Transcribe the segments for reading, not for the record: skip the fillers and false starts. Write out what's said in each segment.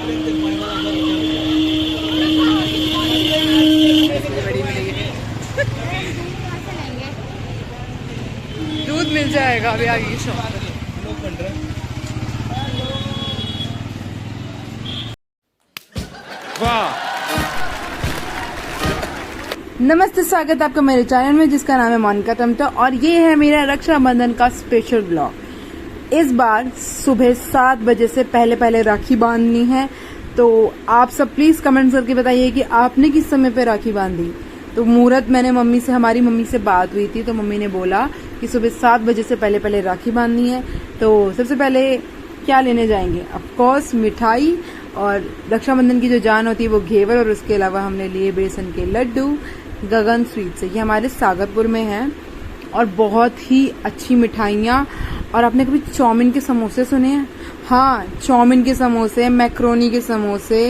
दूध मिल जाएगा अभी आगे की शॉप पर। नमस्ते, स्वागत है आपका मेरे चैनल में जिसका नाम है मोनिका टमटा और ये है मेरा रक्षाबंधन का स्पेशल ब्लॉग। इस बार सुबह 7 बजे से पहले राखी बांधनी है, तो आप सब प्लीज कमेंट करके बताइए कि आपने किस समय पे राखी बांधी। तो मुहूर्त मैंने हमारी मम्मी से बात हुई थी, तो मम्मी ने बोला कि सुबह 7 बजे से पहले राखी बांधनी है। तो सबसे पहले क्या लेने जाएंगे? ऑफकोर्स मिठाई, और रक्षाबंधन की जो जान होती है वो घेवर, और उसके अलावा हमने लिए बेसन के लड्डू गगन स्वीट से। ये हमारे सागरपुर में है और बहुत ही अच्छी मिठाइयाँ। और आपने कभी चाउमीन के समोसे सुने हैं? हाँ, चाउमीन के समोसे, मैक्रोनी के समोसे,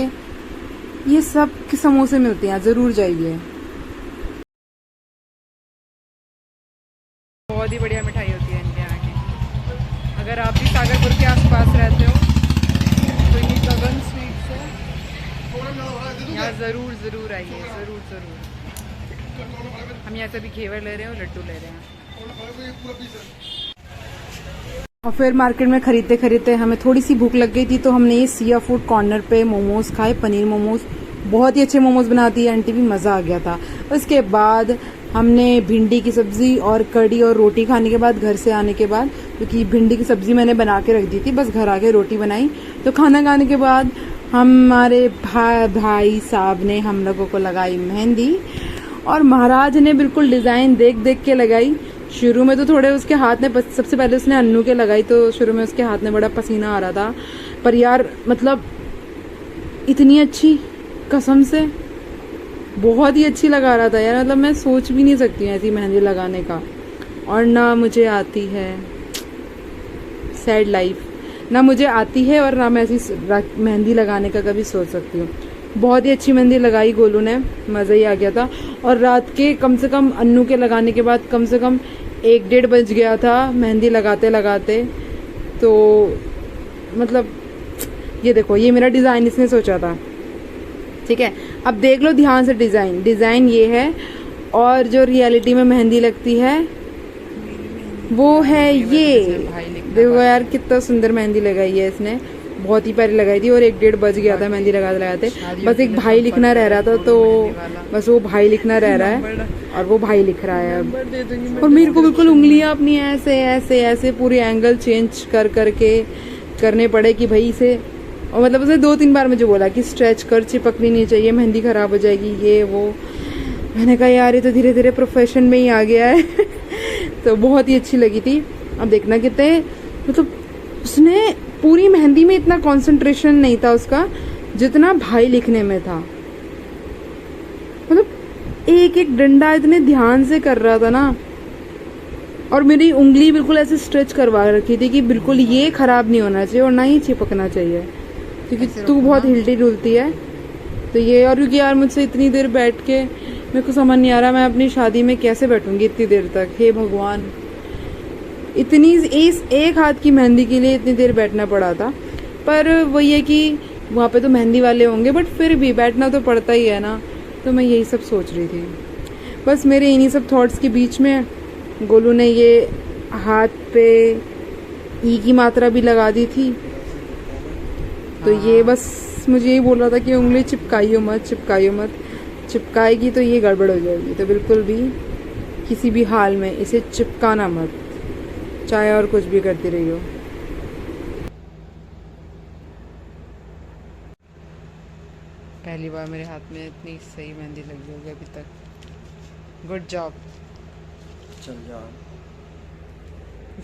ये सब के समोसे मिलते हैं, जरूर जाइए। बहुत ही बढ़िया मिठाई होती है इनके यहाँ की। अगर आप भी सागरपुर के आसपास रहते हो तो ये गगन स्वीट्स है, यहाँ जरूर आइए, जरूर। हम यहाँ से भी घेवर ले रहे हैं और लड्डू ले रहे हैं। और फिर मार्केट में खरीदते हमें थोड़ी सी भूख लग गई थी, तो हमने ये सिया फूड कॉर्नर पे मोमोज खाए, पनीर मोमोज। बहुत ही अच्छे मोमोज बनाती है आंटी भी, मज़ा आ गया था। उसके बाद हमने भिंडी की सब्जी और कढ़ी और रोटी खाने के बाद, घर से आने के बाद, क्योंकि भिंडी की सब्जी मैंने बना के रख दी थी, बस घर आके रोटी बनाई। तो खाना खाने के बाद हमारे भाई साहब ने हम लोगों को लगाई मेहंदी, और महाराज ने बिल्कुल डिजाइन देख के लगाई। शुरू में तो थोड़े उसके हाथ में, सबसे पहले उसने अन्नू के लगाई, तो शुरू में उसके हाथ में बड़ा पसीना आ रहा था, पर यार मतलब इतनी अच्छी, कसम से बहुत ही अच्छी लगा रहा था यार। मतलब मैं सोच भी नहीं सकती हूँ ऐसी मेहंदी लगाने का, और ना मुझे आती है, सैड लाइफ, ना मुझे आती है और ना मैं ऐसी मेहंदी लगाने का कभी सोच सकती हूँ। बहुत ही अच्छी मेहंदी लगाई गोलू ने, मज़ा ही आ गया था। और रात के कम से कम अन्नू के लगाने के बाद कम से कम 1-1:30 बज गया था मेहंदी लगाते। तो मतलब ये देखो, ये मेरा डिज़ाइन इसने सोचा था, ठीक है। अब देख लो ध्यान से, डिज़ाइन ये है, और जो रियलिटी में मेहंदी लगती है वो है ये। देखो यार कितना सुंदर मेहंदी लगाई है इसने, बहुत ही प्यारी लगाई थी। और 1-1:30 बज गया था मेहंदी लगाते। बस एक भाई लिखना रह रहा था, तो बस वो भाई लिखना रह रहा है, और वो भाई लिख रहा है अब। और मेरे को बिल्कुल उंगलियां अपनी ऐसे पूरे एंगल चेंज करके करने पड़े कि भाई इसे, और मतलब उसने 2-3 बार मुझे बोला कि स्ट्रेच कर, चिपकनी नहीं चाहिए, मेहंदी खराब हो जाएगी, ये वो। मैंने कहा यार ये तो धीरे धीरे प्रोफेशन में ही आ गया है। तो बहुत ही अच्छी लगी थी। अब देखना कितने, मतलब उसने पूरी मेहंदी में इतना कंसंट्रेशन नहीं था उसका जितना भाई लिखने में था। मतलब एक डंडा इतने ध्यान से कर रहा था ना, और मेरी उंगली बिल्कुल ऐसे स्ट्रेच करवा रखी थी कि बिल्कुल ये खराब नहीं होना चाहिए और ना ही चिपकना चाहिए, क्योंकि तू बहुत हिलती डुलती है। तो ये, और क्योंकि यार मुझसे इतनी देर बैठ के मेरे को समझ नहीं आ रहा मैं अपनी शादी में कैसे बैठूंगी इतनी देर तक। हे भगवान, इतनी इस एक हाथ की मेहंदी के लिए इतनी देर बैठना पड़ा था। पर वही है कि वहाँ पे तो मेहंदी वाले होंगे, बट फिर भी बैठना तो पड़ता ही है ना। तो मैं यही सब सोच रही थी। बस मेरे इन्हीं सब थॉट्स के बीच में गोलू ने ये हाथ पे ई की मात्रा भी लगा दी थी। तो ये बस मुझे यही बोल रहा था कि उंगली चिपकाइयो मत, चिपकाएगी तो ये गड़बड़ हो जाएगी। तो बिल्कुल भी किसी भी हाल में इसे चिपकाना मत, चाहे और कुछ भी करती रही हो। पहली बार मेरे हाथ में इतनी सही मेहंदी लगी होगी अभी तक। गुड जॉब, चल जाओ,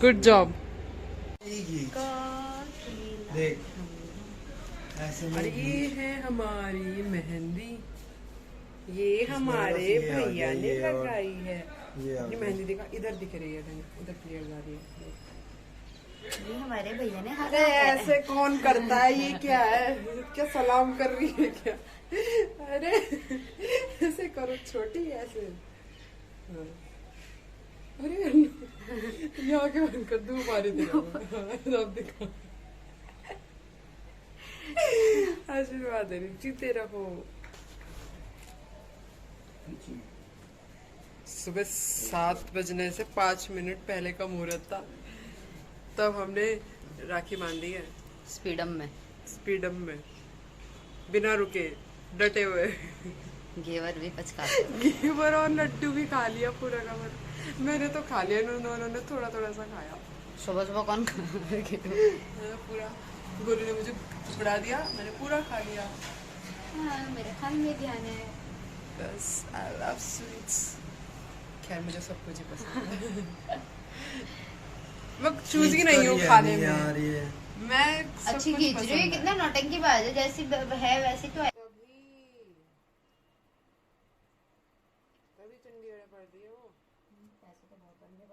गुड जॉब। देख ऐसे में ये है हमारी मेहंदी, ये हमारे भैया ने लगाई है। ये मेहंदी देखा, इधर दिख रही है, इधर क्लियर जा रही है। ये हमारे भैया ने, अरे ऐसे कौन करता है? ये क्या है? क्या सलाम कर रही है क्या? अरे ऐसे करो, छोटी ऐसे। अरे यहाँ के बंद कर, धूप आ रही थी। अब दिखा, आशीर्वाद दे रही, जीते रहो। सुबह 7 बजने से 5 मिनट पहले का मुहूर्त था, तब हमने राखी बांधी है स्पीडम में बिना रुके, डटे हुए। घेवर भी पचका घेवर और लड्डू भी खा लिया पूरा का पूरा। मैंने तो खा लिया, उन्होंने थोड़ा थोड़ा सा खाया। सुबह सुबह कौन पूरा गोलू ने मुझे छुड़ा दिया, मैंने पूरा खा लिया। हाँ, मेरे खाने में ध्यान है। बस आई लव स्वीट्स। खैर मुझे सब कुछ ही पसंद है। मैं चूज ही नहीं हूँ खाने में। मैं अच्छी खींच रही है, कितना नौटंकी बाज है, जैसी है वैसी तो है। तभी चंडी पड़ रही है वो। पैसे तो बहुत बन गए।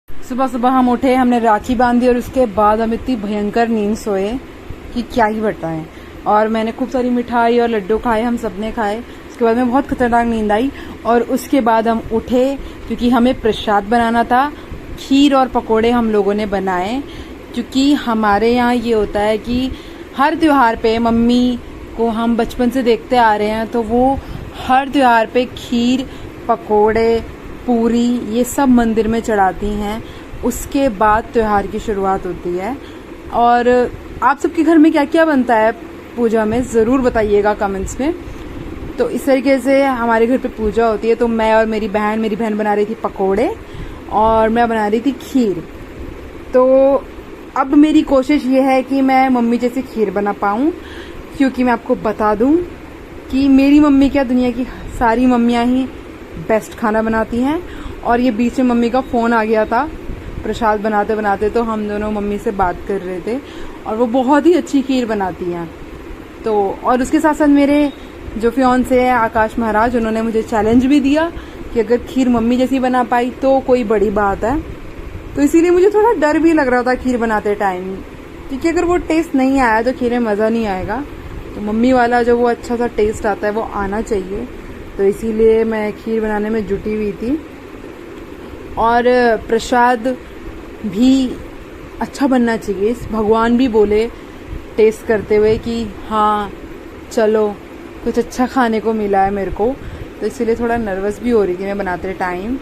सुबह सुबह हम उठे, हमने राखी बांधी और उसके बाद हम इतनी भयंकर नींद सोए कि क्या ही बताएं। और मैंने खूब सारी मिठाई और लड्डू खाए, हम सबने खाए। उसके बाद में बहुत खतरनाक नींद आई और उसके बाद हम उठे क्योंकि हमें प्रसाद बनाना था। खीर और पकोड़े हम लोगों ने बनाए क्योंकि हमारे यहाँ ये होता है कि हर त्योहार पे मम्मी को हम बचपन से देखते आ रहे हैं, तो वो हर त्योहार पे खीर, पकोड़े, पूरी ये सब मंदिर में चढ़ाती हैं। उसके बाद त्योहार की शुरुआत होती है। और आप सबके घर में क्या क्या बनता है पूजा में, ज़रूर बताइएगा कमेंट्स में। तो इस तरीके से हमारे घर पे पूजा होती है। तो मैं और मेरी बहन बना रही थी पकोड़े और मैं बना रही थी खीर। तो अब मेरी कोशिश ये है कि मैं मम्मी जैसी खीर बना पाऊँ, क्योंकि मैं आपको बता दूं कि मेरी मम्मी क्या, दुनिया की सारी मम्मियाँ ही बेस्ट खाना बनाती हैं। और ये बीच में मम्मी का फ़ोन आ गया था प्रसाद बनाते बनाते, तो हम दोनों मम्मी से बात कर रहे थे और वो बहुत ही अच्छी खीर बनाती हैं। तो और उसके साथ साथ मेरे जो फियांसे हैं आकाश महाराज, उन्होंने मुझे चैलेंज भी दिया कि अगर खीर मम्मी जैसी बना पाई तो कोई बड़ी बात है। तो इसीलिए मुझे थोड़ा डर भी लग रहा था खीर बनाते टाइम, क्योंकि अगर वो टेस्ट नहीं आया तो खीर में मज़ा नहीं आएगा। तो मम्मी वाला जो वो अच्छा सा टेस्ट आता है वो आना चाहिए। तो इसीलिए मैं खीर बनाने में जुटी हुई थी। और प्रसाद भी अच्छा बनना चाहिए। भगवान भी बोले टेस्ट करते हुए कि हाँ चलो कुछ अच्छा खाने को मिला है मेरे को। तो इसीलिए थोड़ा नर्वस भी हो रही थी मैं बनाते टाइम।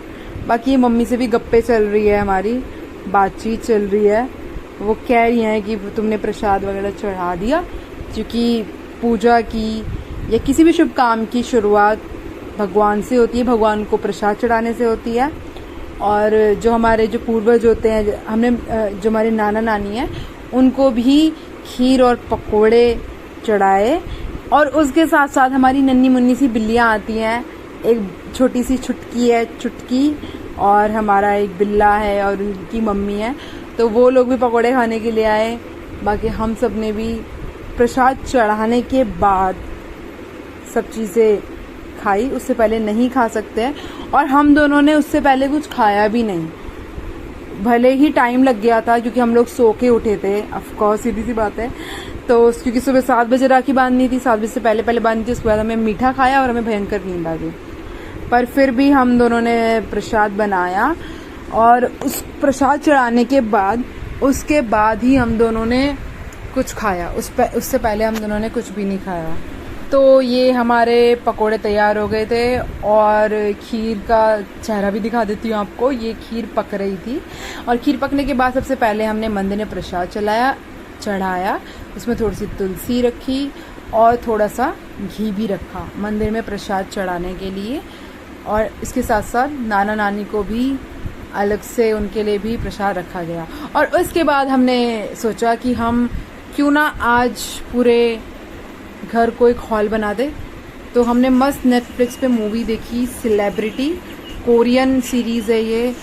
बाकी मम्मी से भी गप्पे चल रही है, हमारी बातचीत चल रही है। वो कह रही हैं कि तुमने प्रसाद वगैरह चढ़ा दिया, क्योंकि पूजा की या किसी भी शुभ काम की शुरुआत भगवान से होती है, भगवान को प्रसाद चढ़ाने से होती है। और जो हमारे जो पूर्वज होते हैं, हमने जो हमारे नाना नानी हैं उनको भी खीर और पकोड़े चढ़ाए। और उसके साथ साथ हमारी नन्ही मुन्नी सी बिल्लियाँ आती हैं, एक छोटी सी छुटकी है चुटकी, और हमारा एक बिल्ला है और उनकी मम्मी है। तो वो लोग भी पकोड़े खाने के लिए आए। बाकी हम सब ने भी प्रसाद चढ़ाने के बाद सब चीज़ें खाई, उससे पहले नहीं खा सकते हैं। और हम दोनों ने उससे पहले कुछ खाया भी नहीं, भले ही टाइम लग गया था क्योंकि हम लोग सो के उठे थे। ऑफ कोर्स सीधी सी बात है। तो क्योंकि सुबह 7 बजे राखी बांधनी थी, 7 बजे से पहले बांधनी थी। उसके बाद हमें मीठा खाया और हमें भयंकर नींद आ गई। पर फिर भी हम दोनों ने प्रसाद बनाया और उस प्रसाद चढ़ाने के बाद उसके बाद ही हम दोनों ने कुछ खाया। उससे पहले हम दोनों ने कुछ भी नहीं खाया। तो ये हमारे पकोड़े तैयार हो गए थे और खीर का चेहरा भी दिखा देती हूँ आपको। ये खीर पक रही थी और खीर पकने के बाद सबसे पहले हमने मंदिर में प्रसाद चढ़ाया। उसमें थोड़ी सी तुलसी रखी और थोड़ा सा घी भी रखा मंदिर में प्रसाद चढ़ाने के लिए। और इसके साथ साथ नाना नानी को भी अलग से उनके लिए भी प्रसाद रखा गया। और उसके बाद हमने सोचा कि हम क्यों ना आज पूरे घर को एक हॉल बना दे। तो हमने मस्त नेटफ्लिक्स पे मूवी देखी, सेलिब्रिटी, कोरियन सीरीज़ है ये।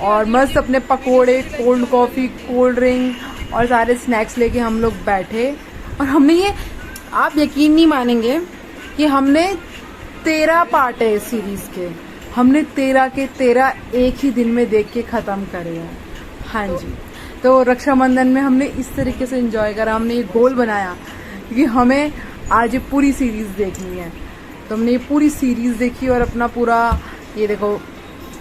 और मस्त अपने पकोड़े, कोल्ड कॉफ़ी, कोल्ड ड्रिंक और सारे स्नैक्स लेके हम लोग बैठे। और हमने ये, आप यकीन नहीं मानेंगे कि हमने 13 पार्ट है इस सीरीज़ के, हमने 13 के 13 एक ही दिन में देख के ख़त्म करे हैं। हाँ जी। तो रक्षाबंधन में हमने इस तरीके से एंजॉय करा। हमने ये गोल बनाया क्योंकि हमें आज ये पूरी सीरीज़ देखनी है। तो हमने ये पूरी सीरीज़ देखी और अपना पूरा ये देखो,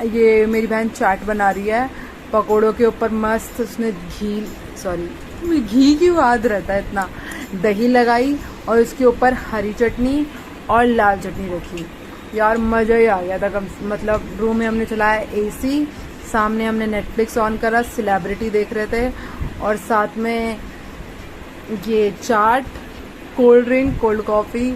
ये मेरी बहन चाट बना रही है पकोड़ों के ऊपर मस्त। उसने घी क्यों याद रहता है इतना, दही लगाई और उसके ऊपर हरी चटनी और लाल चटनी रखी। यार मज़ा ही आ गया था। मतलब रूम में हमने चलाया एसी, सामने हमने नेटफ्लिक्स ऑन करा, सेलिब्रिटी देख रहे थे, और साथ में ये चाट, कोल्ड ड्रिंक, कोल्ड कॉफ़ी,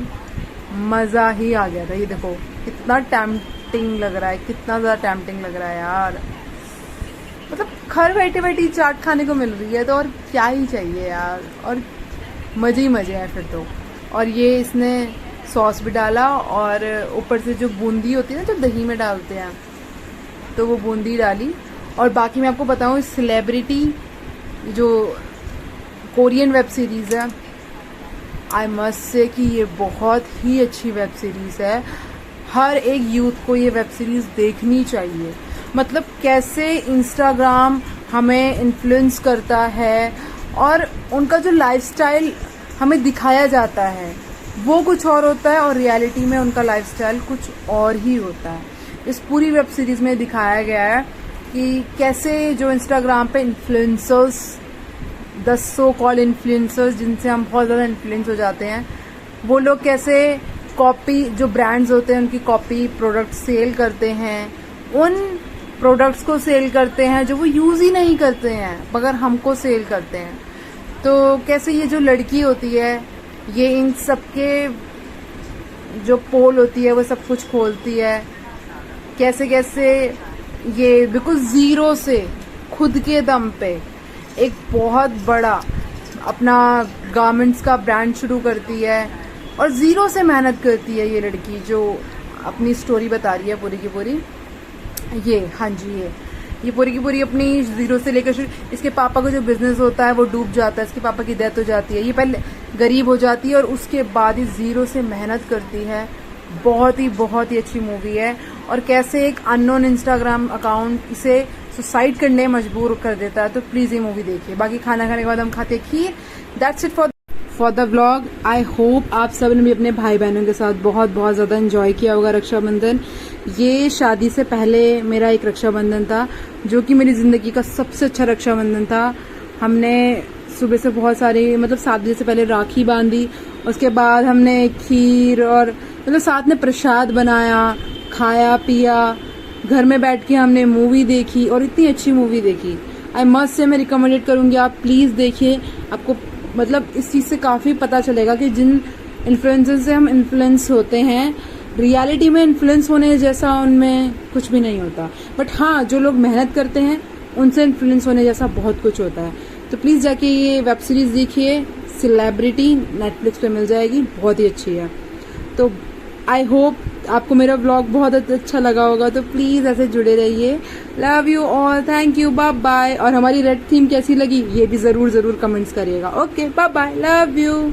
मज़ा ही आ गया था। ये देखो कितना टेम्पटिंग लग रहा है, कितना ज़्यादा टेम्पटिंग लग रहा है यार। मतलब घर बैठे बैठे चाट खाने को मिल रही है तो और क्या ही चाहिए यार, और मज़े ही मज़े हैं फिर तो। और ये इसने सॉस भी डाला, और ऊपर से जो बूंदी होती है ना जो दही में डालते हैं, तो वो बूंदी डाली। और बाकी मैं आपको बताऊँ, सेलिब्रिटी जो कोरियन वेब सीरीज़ है, आई मस्ट से कि ये बहुत ही अच्छी वेब सीरीज़ है। हर एक यूथ को ये वेब सीरीज़ देखनी चाहिए। मतलब कैसे इंस्टाग्राम हमें इन्फ्लुएंस करता है और उनका जो लाइफस्टाइल हमें दिखाया जाता है वो कुछ और होता है, और रियलिटी में उनका लाइफस्टाइल कुछ और ही होता है। इस पूरी वेब सीरीज़ में दिखाया गया है कि कैसे जो इंस्टाग्राम पे इन्फ्लुएंसर्स, 10 सो कॉल इन्फ्लुएंसर्स जिनसे हम बहुत ज़्यादा इन्फ्लुएंस हो जाते हैं, वो लोग कैसे कॉपी, जो ब्रांड्स होते हैं उनकी कॉपी प्रोडक्ट सेल करते हैं, उन प्रोडक्ट्स को सेल करते हैं जो वो यूज़ ही नहीं करते हैं मगर हमको सेल करते हैं। तो कैसे ये जो लड़की होती है ये इन सब के जो पोल होती है वो सब कुछ खोलती है, कैसे कैसे ये बिल्कुल ज़ीरो से खुद के दम पे एक बहुत बड़ा अपना गारमेंट्स का ब्रांड शुरू करती है, और ज़ीरो से मेहनत करती है ये लड़की जो अपनी स्टोरी बता रही है पूरी की पूरी। ये हाँ जी, ये पूरी की पूरी अपनी ज़ीरो से लेकर इसके पापा का जो बिजनेस होता है वो डूब जाता है, इसके पापा की डेथ हो जाती है, ये पहले गरीब हो जाती है और उसके बाद ही ज़ीरो से मेहनत करती है। बहुत ही अच्छी मूवी है। और कैसे एक अननोन इंस्टाग्राम अकाउंट इसे सुसाइड करने मजबूर कर देता है। तो प्लीज़ ये मूवी देखिए। बाकी खाना खाने के बाद हम खाते खीर। That's it for the vlog. I hope आप सब ने भी अपने भाई बहनों के साथ बहुत ज़्यादा एंजॉय किया होगा रक्षाबंधन। ये शादी से पहले मेरा एक रक्षाबंधन था जो कि मेरी ज़िंदगी का सबसे अच्छा रक्षाबंधन था। हमने सुबह से बहुत सारी, मतलब 7 बजे से पहले राखी बांधी, उसके बाद हमने खीर और मतलब साथ में प्रसाद बनाया, खाया पिया, घर में बैठ के हमने मूवी देखी, और इतनी अच्छी मूवी देखी। आई मस्ट से मैं रिकमेंडेड करूँगी आप प्लीज़ देखिए। आपको मतलब इस चीज़ से काफ़ी पता चलेगा कि जिन इन्फ्लुएंसर से हम इन्फ्लुएंस होते हैं, रियलिटी में इन्फ्लुएंस होने जैसा उनमें कुछ भी नहीं होता, बट हाँ जो लोग मेहनत करते हैं उनसे इन्फ्लुएंस होने जैसा बहुत कुछ होता है। तो प्लीज़ जाके ये वेब सीरीज़ देखिए, सेलिब्रिटी, नेटफ्लिक्स पे मिल जाएगी, बहुत ही अच्छी है। तो आई होप आपको मेरा व्लॉग बहुत अच्छा लगा होगा, तो प्लीज़ ऐसे जुड़े रहिए। Love you all, thank you, bye bye. और हमारी रेड थीम कैसी लगी ये भी ज़रूर कमेंट्स करिएगा। Okay, bye bye, love you.